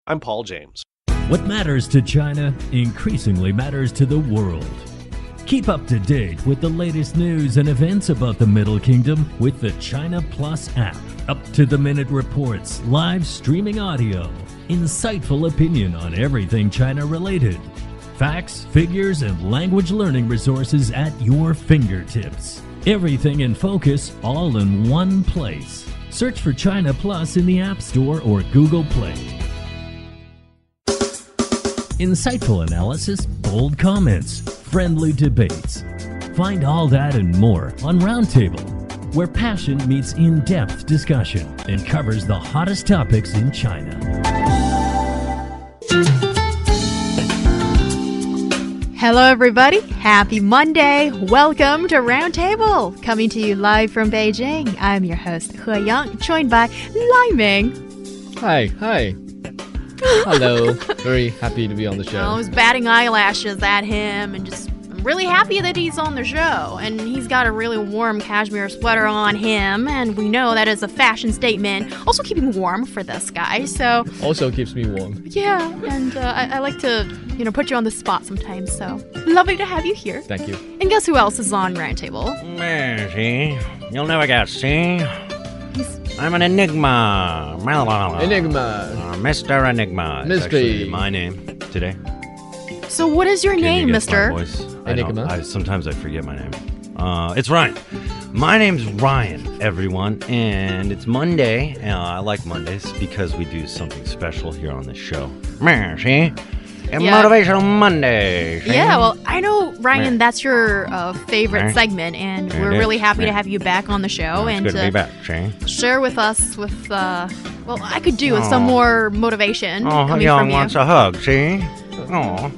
I'm Paul James. What matters to China increasingly matters to the world. Keep up to date with the latest news and events about the Middle Kingdom with the China Plus app. Up-to-the-minute reports, live streaming audio, insightful opinion on everything China-related, facts, figures, and language learning resources at your fingertips. Everything in focus, all in one place. Search for China Plus in the App Store or Google Play. Insightful analysis, bold comments, friendly debates. Find all that and more on Roundtable, where passion meets in-depth discussion and covers the hottest topics in China. Hello, everybody. Happy Monday. Welcome to Roundtable, coming to you live from Beijing. I'm your host, He Yang, joined by Lai Ming. Hi. Hello. Very happy to be on the show. I was batting eyelashes at him and I'm really happy that he's on the show. And he's got a really warm cashmere sweater on him, and we know that is a fashion statement. Also keeping warm for this guy, so... Also keeps me warm. Yeah, and I like to, put you on the spot sometimes, so lovely to have you here. Thank you. And guess who else is on Roundtable? See? You'll never guess, see? I'm an enigma. Mr. Enigma. It's Mystery. actually my name today. So what is your name, mister? Enigma. Sometimes I forget my name. It's Ryan. My name's Ryan, everyone, and it's Monday. I like Mondays because we do something special here on the show. See? Motivational Monday. See? Yeah, well, I know, Ryan, that's your favorite segment, and we're really happy to have you back on the show. It's good to be back, see? Share with us with, I could do with some more motivation coming Young from you. wants a hug, see? Oh.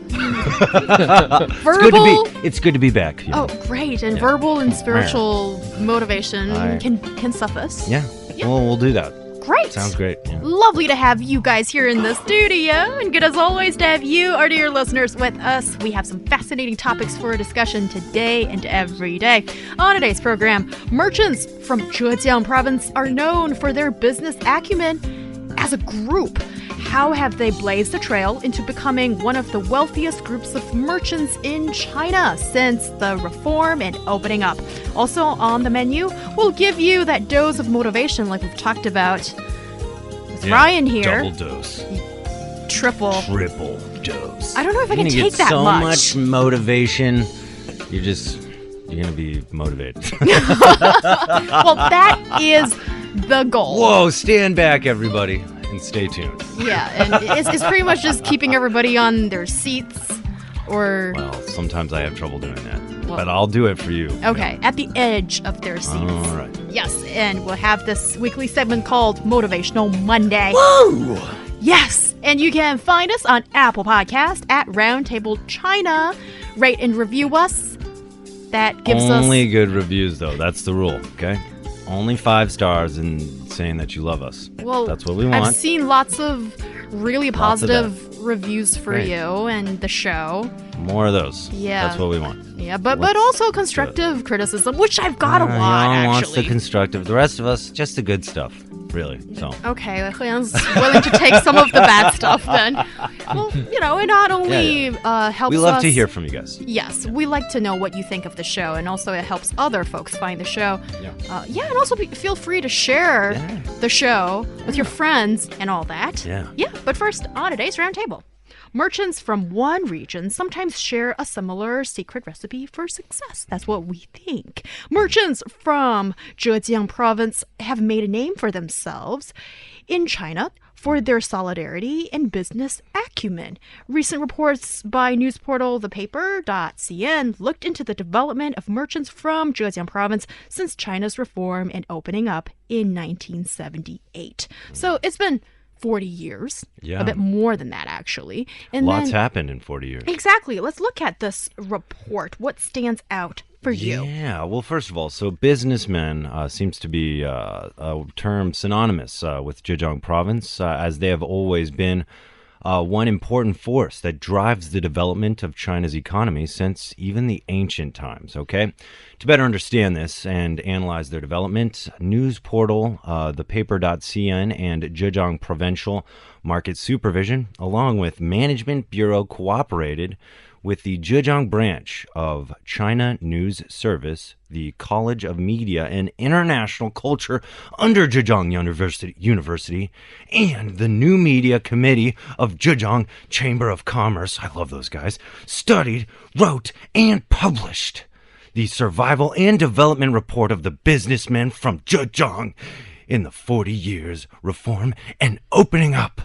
Verbal. It's good to be back. Oh, great. And verbal and spiritual motivation can suffice. Yeah. Well, we'll do that. Great. Sounds great. Yeah. Lovely to have you guys here in the studio, and good as always to have you, our dear listeners, with us. We have some fascinating topics for discussion today and every day. On today's program, merchants from Zhejiang province are known for their business acumen. As a group, how have they blazed the trail into becoming one of the wealthiest groups of merchants in China since the reform and opening up? Also on the menu, we'll give you that dose of motivation like we've talked about with Ryan here. Double dose. Triple dose. I don't know if I can take that so much. Motivation. You're going to be motivated. Well, that is the goal. Whoa, stand back, everybody, and stay tuned. Yeah, and it's pretty much just keeping everybody on their seats or... Well, sometimes I have trouble doing that, but I'll do it for you. Okay, at the edge of their seats. All right. Yes, and we'll have this weekly segment called Motivational Monday. Woo! Yes, and you can find us on Apple Podcast at Roundtable China. Rate and review us. That gives us... Only good reviews, though. That's the rule, okay? Only 5 stars and saying that you love us. Well, that's what we want. I've seen lots of really positive reviews for you and the show. More of those. Yeah. That's what we want. Yeah, but also constructive criticism, which I've got a lot, actually. Wants the constructive. The rest of us, just the good stuff, really. So. Okay, Heyan's willing to take some of the bad stuff then. Well, it not only helps us... We love to hear from you guys. Yes, we like to know what you think of the show, and also it helps other folks find the show. Yeah. And also feel free to share the show with your friends and all that. Yeah. Yeah, but first, on today's Roundtable. Merchants from one region sometimes share a similar secret recipe for success. That's what we think. Merchants from Zhejiang province have made a name for themselves in China for their solidarity and business acumen. Recent reports by news portal thepaper.cn looked into the development of merchants from Zhejiang province since China's reform and opening up in 1978. So it's been 40 years. Yeah. A bit more than that, actually. And Lots happened in 40 years. Exactly. Let's look at this report. What stands out for you? Yeah. Well, first of all, so businessmen seems to be a term synonymous with Zhejiang province, as they have always been one important force that drives the development of China's economy since even the ancient times, okay? To better understand this and analyze their development, news portal, thepaper.cn, and Zhejiang Provincial Market Supervision, along with Management Bureau, cooperated with the Zhejiang branch of China News Service, the College of Media and International Culture under Zhejiang University, and the New Media Committee of Zhejiang Chamber of Commerce, I love those guys, studied, wrote, and published the Survival and Development Report of the Businessmen from Zhejiang in the 40 years reform and opening up.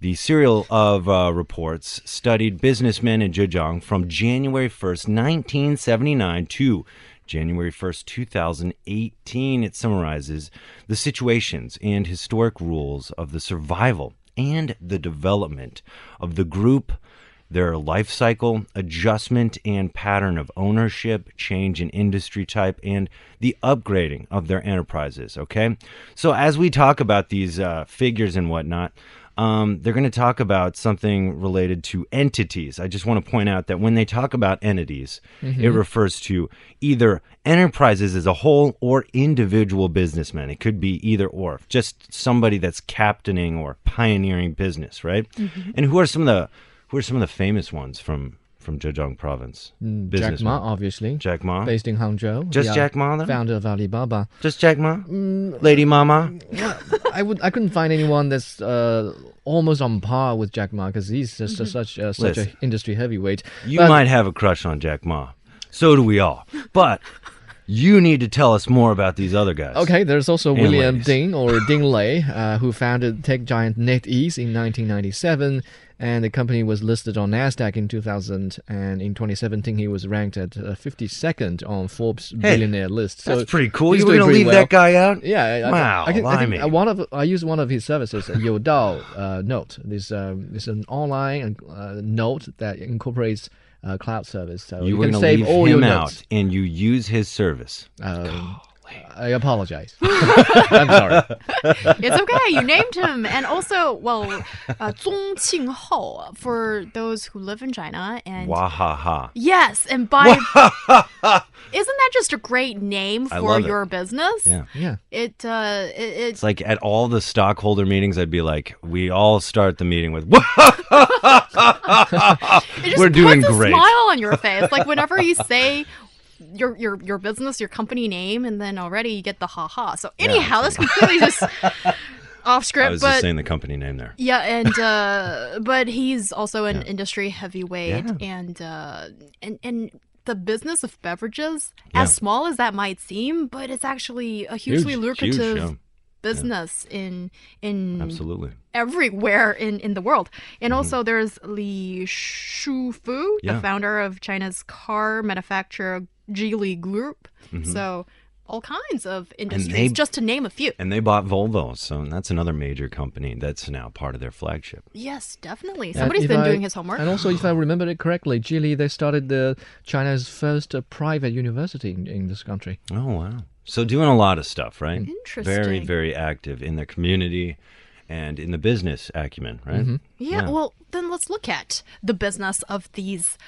The serial of reports studied businessmen in Zhejiang from January 1st, 1979 to January 1st, 2018. It summarizes the situations and historic rules of the survival and the development of the group, their life cycle, adjustment and pattern of ownership, change in industry type, and the upgrading of their enterprises, okay? So as we talk about these figures and whatnot, they're going to talk about something related to entities. I just want to point out that when they talk about entities, it refers to either enterprises as a whole or individual businessmen. It could be either or, just somebody that's captaining or pioneering business, right? And who are some of the famous ones from Zhejiang province? Jack Ma, obviously. Jack Ma? Based in Hangzhou. Just Jack Ma, then? Founder of Alibaba. Just Jack Ma? Lady Mama? Yeah, I couldn't find anyone that's almost on par with Jack Ma because he's just such an industry heavyweight. You might have a crush on Jack Ma. So do we all. But you need to tell us more about these other guys. Okay, there's also And William ladies. Ding or Ding Lei, who founded tech giant NetEase in 1997. And the company was listed on NASDAQ in 2000, and in 2017 he was ranked at 52nd on Forbes billionaire list. So That's pretty cool. he's You were doing going to pretty leave that guy out? Yeah, Wow, I think blimey. I used one of his services, Youdao Note. This is an online note that incorporates cloud service, so You you were can going to save leave all your him notes. out, and you use his service. I apologize. I'm sorry. It's okay. You named him. And also, well, Zong Qinghou for those who live in China. And Wahaha. yes, and by isn't that just a great name I for love it. your business? Yeah. Yeah. It's It's like at all the stockholder meetings, I'd be like, we all start the meeting with, it just we're doing puts a great. smile on your face. Like whenever you say your business, your company name, and then already you get the ha-ha. So anyhow, that's completely just off script. I was but just saying the company name there. yeah, and but he's also an industry heavyweight, Yeah. and the business of beverages, Yeah. as small as that might seem, but it's actually a hugely Huge, lucrative yeah. business in Absolutely. everywhere in the world. And also there's Li Shufu, Yeah. the founder of China's car manufacturer Geely Group. So all kinds of industries, just to name a few. And they bought Volvo, so that's another major company that's now part of their flagship. Yes, definitely. And Somebody's if been I- doing his homework. And also, if I remember it correctly, Geely, they started China's first private university in this country. Oh, wow. So doing a lot of stuff, right? Interesting. Very, very active in the community and in the business acumen, right? Yeah, well, then let's look at the business of these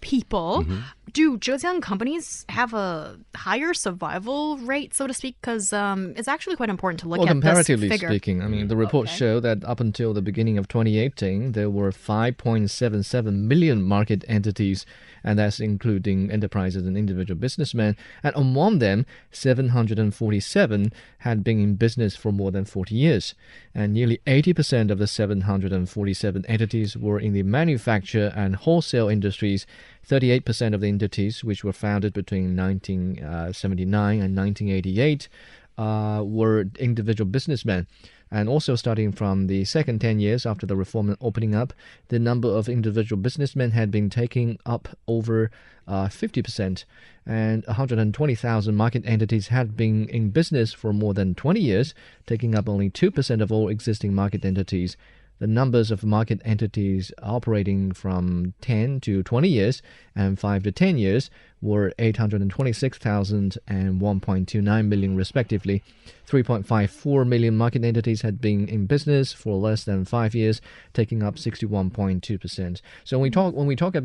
people. Do Zhejiang companies have a higher survival rate, so to speak? Because it's actually quite important to look Well, at this comparatively figure. speaking, I mean, the reports show that up until the beginning of 2018, there were 5.77 million market entities, and that's including enterprises and individual businessmen. And among them, 747 had been in business for more than 40 years. And nearly 80% of the 747 entities were in the manufacture and wholesale industries. 38% of the entities, which were founded between 1979 and 1988, were individual businessmen. And also starting from the second 10 years after the reform and opening up, the number of individual businessmen had been taking up over 50%. And 120,000 market entities had been in business for more than 20 years, taking up only 2% of all existing market entities. The numbers of market entities operating from 10 to 20 years and 5 to 10 years were 826,000 and 1.29 million respectively. 3.54 million market entities had been in business for less than 5 years, taking up 61.2%. So when we talk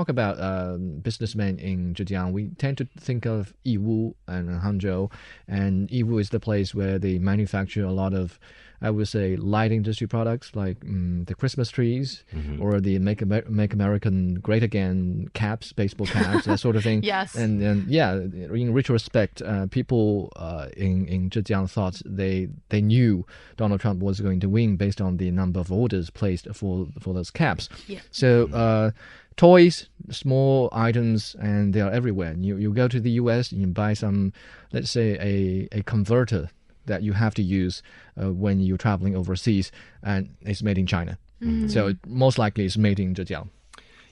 about businessmen in Zhejiang, we tend to think of Yiwu and Hangzhou, and Yiwu is the place where they manufacture a lot of, I would say, light industry products like the Christmas trees or the Make American Great Again caps, baseball caps, that sort of thing. Yes. And yeah, in retrospect, people in Zhejiang thought they knew Donald Trump was going to win based on the number of orders placed for those caps. Yeah. So toys, small items, and they are everywhere. You go to the U.S. and you buy some, let's say, a converter that you have to use when you're traveling overseas, and it's made in China. So most likely it's made in Zhejiang.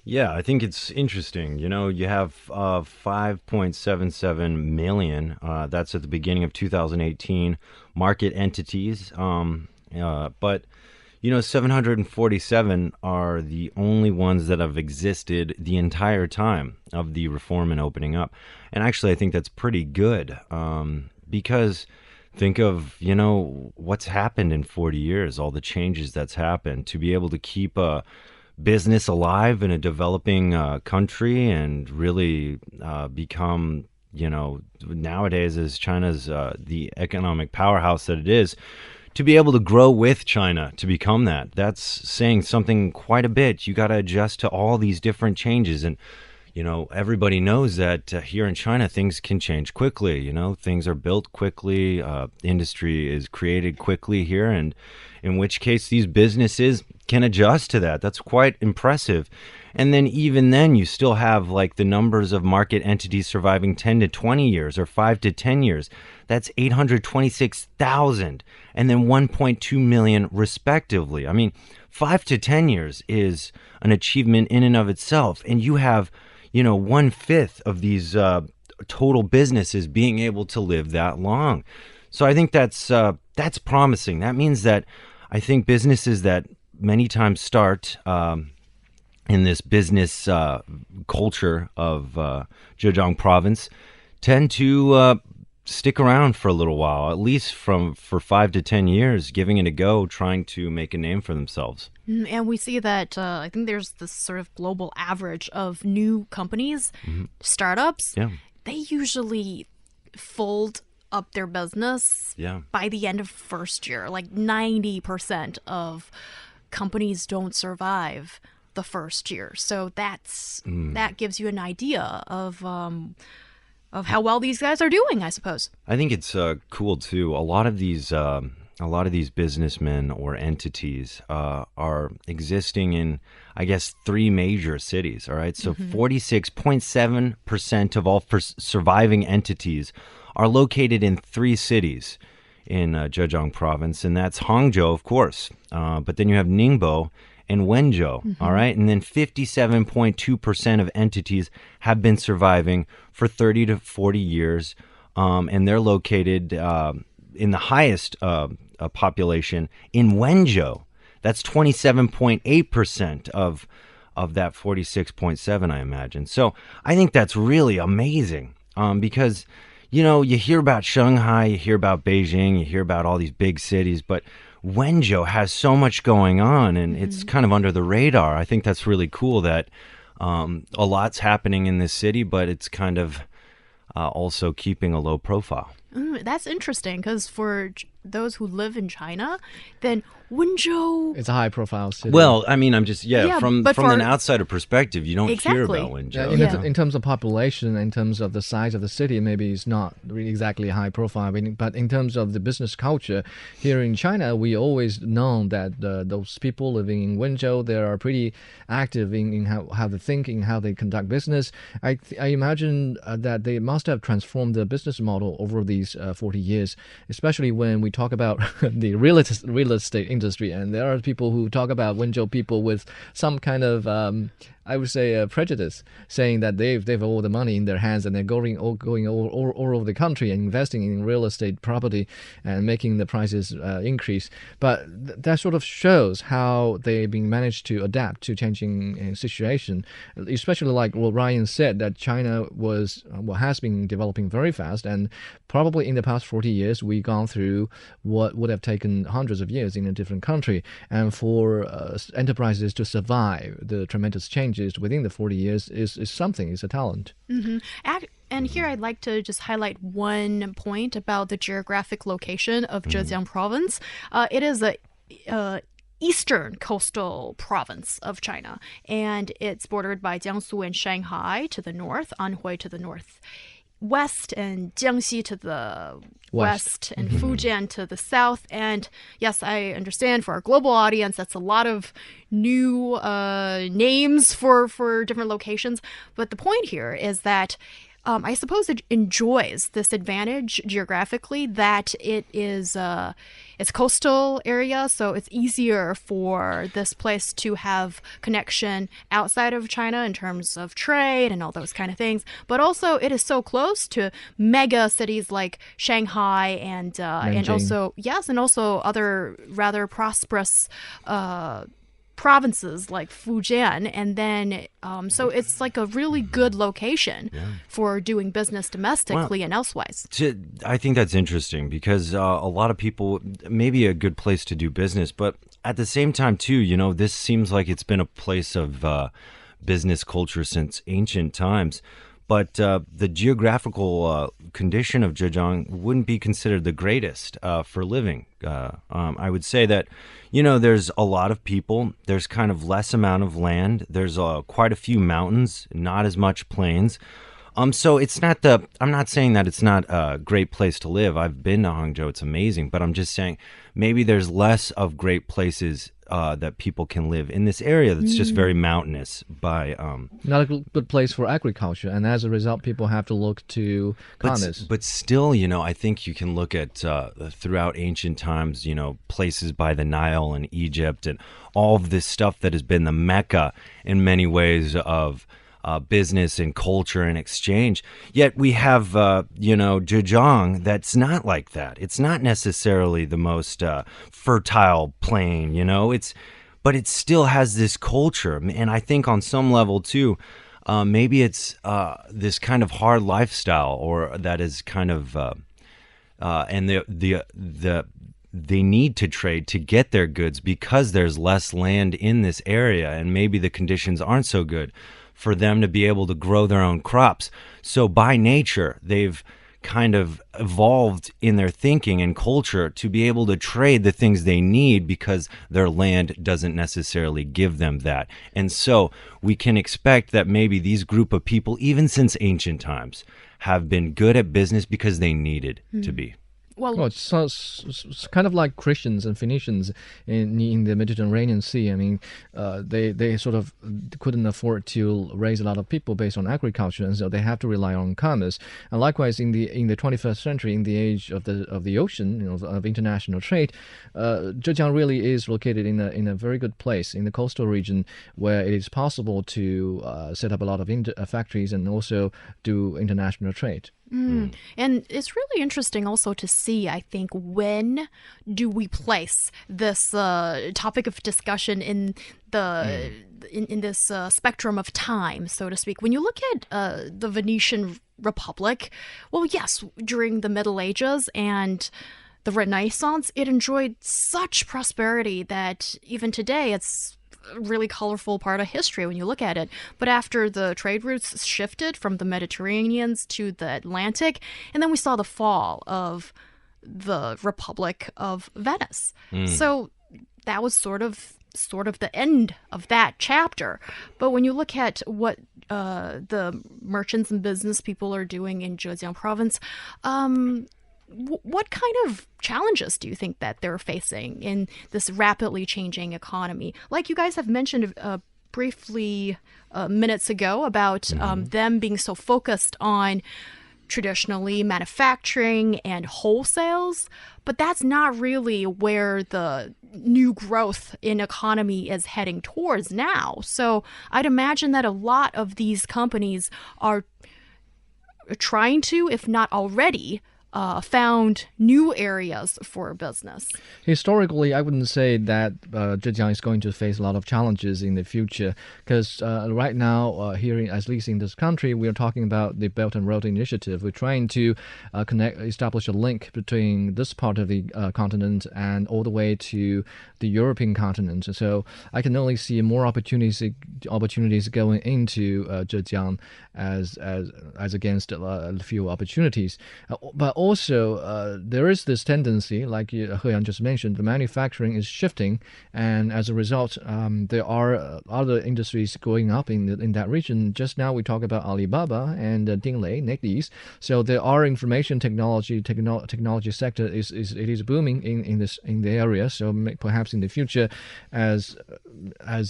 Yeah, I think it's interesting. You know, you have 5.77 million. That's at the beginning of 2018 market entities. But, 747 are the only ones that have existed the entire time of the reform and opening up. And actually, I think that's pretty good because think of, what's happened in 40 years, all the changes that's happened, to be able to keep a business alive in a developing country and really become, nowadays as China's the economic powerhouse that it is, to be able to grow with China, to become that. That's saying something quite a bit. You got to adjust to all these different changes. And everybody knows that here in China, things can change quickly. Things are built quickly. Industry is created quickly here. And in which case, these businesses can adjust to that. That's quite impressive. And then even then, you still have like the numbers of market entities surviving 10 to 20 years or 5 to 10 years. That's 826,000 and then 1.2 million respectively. I mean, 5 to 10 years is an achievement in and of itself. And you have 1/5 of these total businesses being able to live that long. So I think that's promising. That means that I think businesses that many times start in this business culture of Zhejiang province tend to stick around for a little while, at least for 5 to 10 years, giving it a go, trying to make a name for themselves. And we see that I think there's this sort of global average of new companies, startups. Yeah. They usually fold up their business by the end of first year. Like 90% of companies don't survive the first year. So that gives you an idea of how well these guys are doing, I suppose. I think it's cool too. A lot of these businessmen or entities are existing in, I guess, 3 major cities. All right, so 46.7% of all surviving entities are located in 3 cities in Zhejiang province, and that's Hangzhou, of course. But then you have Ningbo and Wenzhou, all right? And then 57.2% of entities have been surviving for 30 to 40 years, and they're located in the highest population in Wenzhou. That's 27.8% of that 46.7, I imagine. So I think that's really amazing because, you hear about Shanghai, you hear about Beijing, you hear about all these big cities, but Wenzhou has so much going on, and it's kind of under the radar. I think that's really cool that a lot's happening in this city, but it's kind of also keeping a low profile. That's interesting, because for those who live in China, then Wenzhou... It's a high-profile city. Well, I mean, I'm just, from an outsider perspective, you don't hear about Wenzhou. In terms of population, in terms of the size of the city, maybe it's not really exactly high profile. But in terms of the business culture, here in China, we always know that those people living in Wenzhou, they are pretty active in how they think, in how they conduct business. I imagine that they must have transformed the business model over these 40 years, especially when we talk about the real estate industry, and there are people who talk about Wenzhou people with some kind of I would say, prejudice, saying that they've all the money in their hands and they're going all over the country and investing in real estate property and making the prices increase. But that sort of shows how they've been managed to adapt to changing situation, especially like what Ryan said, that China has been developing very fast, and probably in the past 40 years we've gone through what would have taken hundreds of years in a different country, and for enterprises to survive the tremendous changes within the 40 years is something. It's a talent. Mm-hmm. And here I'd like to just highlight one point about the geographic location of Zhejiang province. It is a eastern coastal province of China, and it's bordered by Jiangsu and Shanghai to the north, Anhui to the northwest, and Jiangxi to the west, and Fujian to the south. And yes, I understand for our global audience, that's a lot of new names for different locations. But the point here is that I suppose it enjoys this advantage geographically that it is it's coastal area, so it's easier for this place to have connection outside of China in terms of trade and all those kind of things. But also, it is so close to mega cities like Shanghai and also other rather prosperous provinces like Fujian, and then so it's like a really good location for doing business domestically and elsewise. I think that's interesting because a lot of people, maybe a good place to do business, but at the same time too, this seems like it's been a place of business culture since ancient times. But the geographical condition of Zhejiang wouldn't be considered the greatest for living. I would say that, there's a lot of people. There's kind of less amount of land. There's quite a few mountains, not as much plains. So it's not I'm not saying that it's not a great place to live. I've been to Hangzhou. It's amazing. But I'm just saying maybe there's less of great places that people can live in this area that's just very mountainous. Not a good place for agriculture, and as a result, people have to look to commerce. But still, I think you can look at throughout ancient times, places by the Nile and Egypt and all of this stuff that has been the Mecca in many ways of business and culture and exchange. Yet we have, Zhejiang that's not like that. It's not necessarily the most fertile plain, but it still has this culture. And I think on some level too, maybe it's this kind of hard lifestyle, or that is kind of, and they need to trade to get their goods because there's less land in this area, and maybe the conditions aren't so good for them to be able to grow their own crops. So by nature, they've kind of evolved in their thinking and culture to be able to trade the things they need because their land doesn't necessarily give them that. And so we can expect that maybe these group of people, even since ancient times, have been good at business because they needed to be. Well, it's kind of like Christians and Phoenicians in the Mediterranean Sea. I mean, they sort of couldn't afford to raise a lot of people based on agriculture, and so they have to rely on commerce. And likewise, in the 21st century, in the age of the ocean, of international trade, Zhejiang really is located in a very good place in the coastal region where it is possible to set up a lot of factories and also do international trade. And it's really interesting also to see, I think, when do we place this topic of discussion in the in this spectrum of time, so to speak. When you look at the Venetian Republic, well, yes, during the Middle Ages and the Renaissance, it enjoyed such prosperity that even today it's really colorful part of history when you look at it. But after the trade routes shifted from the Mediterranean to the Atlantic, and then we saw the fall of the Republic of Venice. So that was sort of the end of that chapter. But when you look at what the merchants and business people are doing in Zhejiang province, what kind of challenges do you think that they're facing in this rapidly changing economy? Like you guys have mentioned briefly minutes ago about them being so focused on traditionally manufacturing and wholesales, but that's not really where the new growth in economy is heading towards now. So I'd imagine that a lot of these companies are trying to, if not already, found new areas for business. Historically, I wouldn't say that Zhejiang is going to face a lot of challenges in the future because right now, here, at least in this country, we are talking about the Belt and Road Initiative. We're trying to establish a link between this part of the continent and all the way to the European continent. So I can only see more opportunities going into Zhejiang as against a few opportunities. But also, there is this tendency, like He-Yang just mentioned, the manufacturing is shifting, and as a result, there are other industries going up in that region. Just now we talk about Alibaba and Dinglei, NetEase. So there are information technology sector is booming in the area. So perhaps in the future, as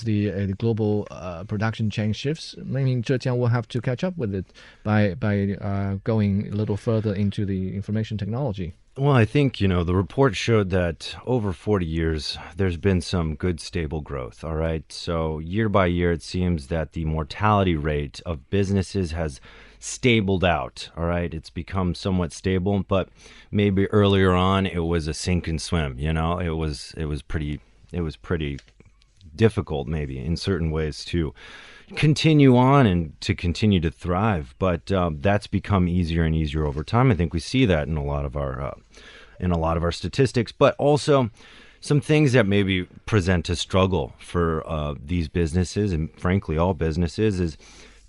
the global production chain shifts, maybe Zhejiang will have to catch up with it by going a little further into the information technology. Well, I think, the report showed that over 40 years, there's been some good, stable growth, all right? So year by year, it seems that the mortality rate of businesses has stabled out, all right? It's become somewhat stable, but maybe earlier on, it was a sink and swim, It was pretty difficult, maybe, in certain ways, to continue on and to continue to thrive, but that's become easier and easier over time. I think we see that in a lot of our statistics, but also some things that maybe present a struggle for these businesses, and frankly all businesses, is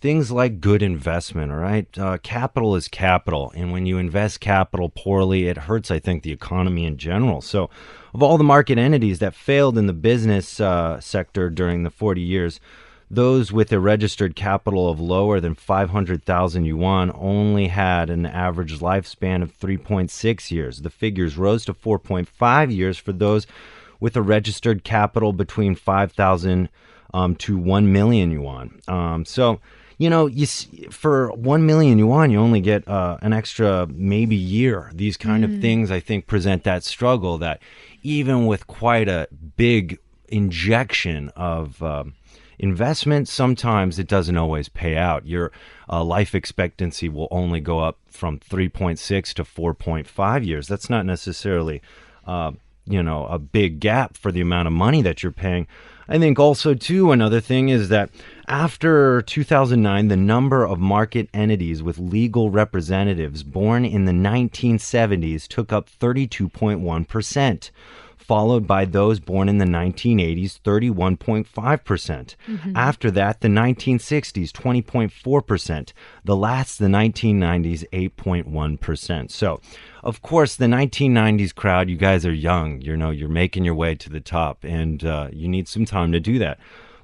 things like good investment. All right, capital is capital, and when you invest capital poorly, it hurts, I think, the economy in general. So of all the market entities that failed in the business sector during the 40 years, those with a registered capital of lower than 500,000 yuan only had an average lifespan of 3.6 years. The figures rose to 4.5 years for those with a registered capital between 5,000 to 1 million yuan. So, for 1 million yuan, you only get an extra maybe year. These kind of things, I think, present that struggle that even with quite a big injection of investment, sometimes it doesn't always pay out. Your life expectancy will only go up from 3.6 to 4.5 years. That's not necessarily, a big gap for the amount of money that you're paying. I think also, too, another thing is that after 2009, the number of market entities with legal representatives born in the 1970s took up 32.1%. Followed by those born in the 1980s, 31.5%. After that, the 1960s, 20.4%. The last, the 1990s, 8.1%. So, of course, the 1990s crowd, you guys are young. You're making your way to the top, and you need some time to do that.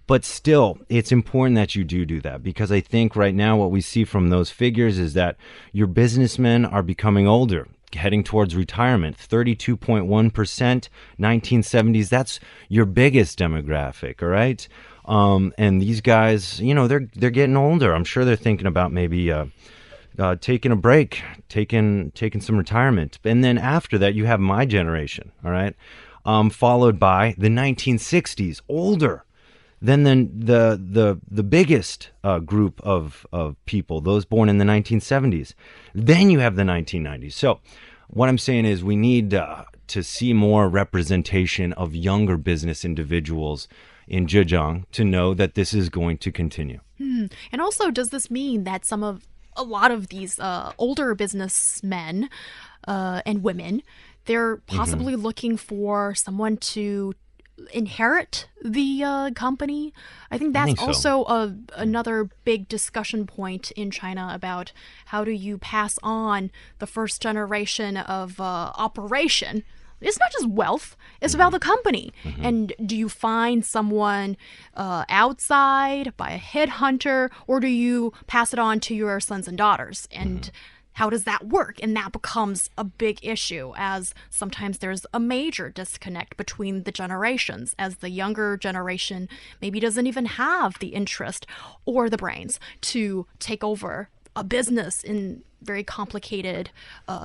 But still, it's important that you do that, because I think right now what we see from those figures is that your businessmen are becoming older, heading towards retirement. 32.1%, 1970s, that's your biggest demographic, all right? And these guys, they're getting older. I'm sure they're thinking about maybe taking a break, taking some retirement. And then after that, you have my generation, all right? Followed by the 1960s, older. Then the biggest group of people, those born in the 1970s. Then you have the 1990s. So what I'm saying is we need to see more representation of younger business individuals in Zhejiang to know that this is going to continue. And also, does this mean that a lot of these older businessmen and women, they're possibly looking for someone to inherit the company? I think that's also another big discussion point in China about how do you pass on the first generation of operation. It's not just wealth, it's about the company. And do you find someone outside by a headhunter, or do you pass it on to your sons and daughters? And how does that work? And that becomes a big issue, as sometimes there's a major disconnect between the generations, as the younger generation maybe doesn't even have the interest or the brains to take over a business in very complicated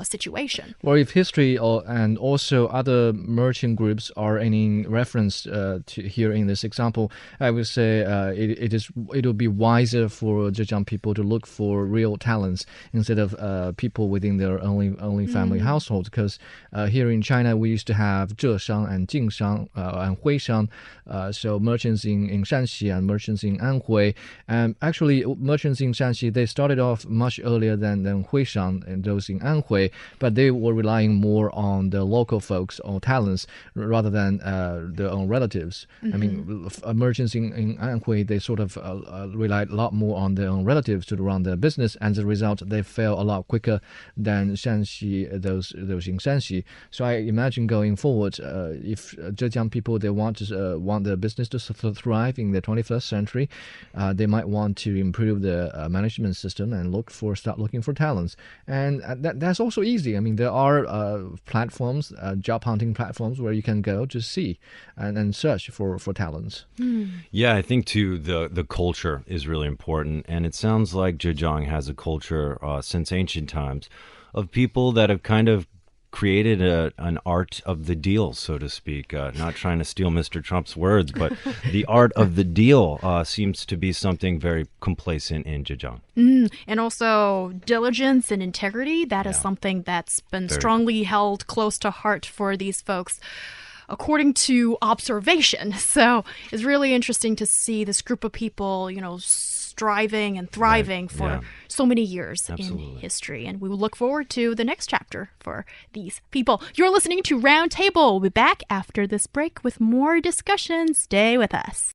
situation. Or if history and also other merchant groups are any reference to here in this example, I would say it will be wiser for Zhejiang people to look for real talents instead of people within their only family household. Because here in China, we used to have Zheshang and Jingshang and Huishang, so merchants in Shanxi and merchants in Anhui. And actually, merchants in Shanxi, they started off much earlier than Huishang and those in Anhui, but they were relying more on the local folks or talents rather than their own relatives. I mean, merchants in Anhui, they sort of relied a lot more on their own relatives to run their business, and as a result, they fell a lot quicker than Shanxi, those in Shanxi. So I imagine going forward, if Zhejiang people, they want their business to thrive in the 21st century, they might want to improve the management system and start looking for talents. And that's also easy. I mean, there are platforms, job hunting platforms, where you can go to see and search for talents. Yeah, I think too the culture is really important, and it sounds like Zhejiang has a culture since ancient times of people that have kind of created an art of the deal, so to speak. Not trying to steal Mr. Trump's words, but the art of the deal seems to be something very complacent in Zhejiang. And also diligence and integrity, that is something that's been strongly held close to heart for these folks, according to observation. So it's really interesting to see this group of people, striving and thriving for so many years in history. And we will look forward to the next chapter for these people. You're listening to Roundtable. We'll be back after this break with more discussion. Stay with us.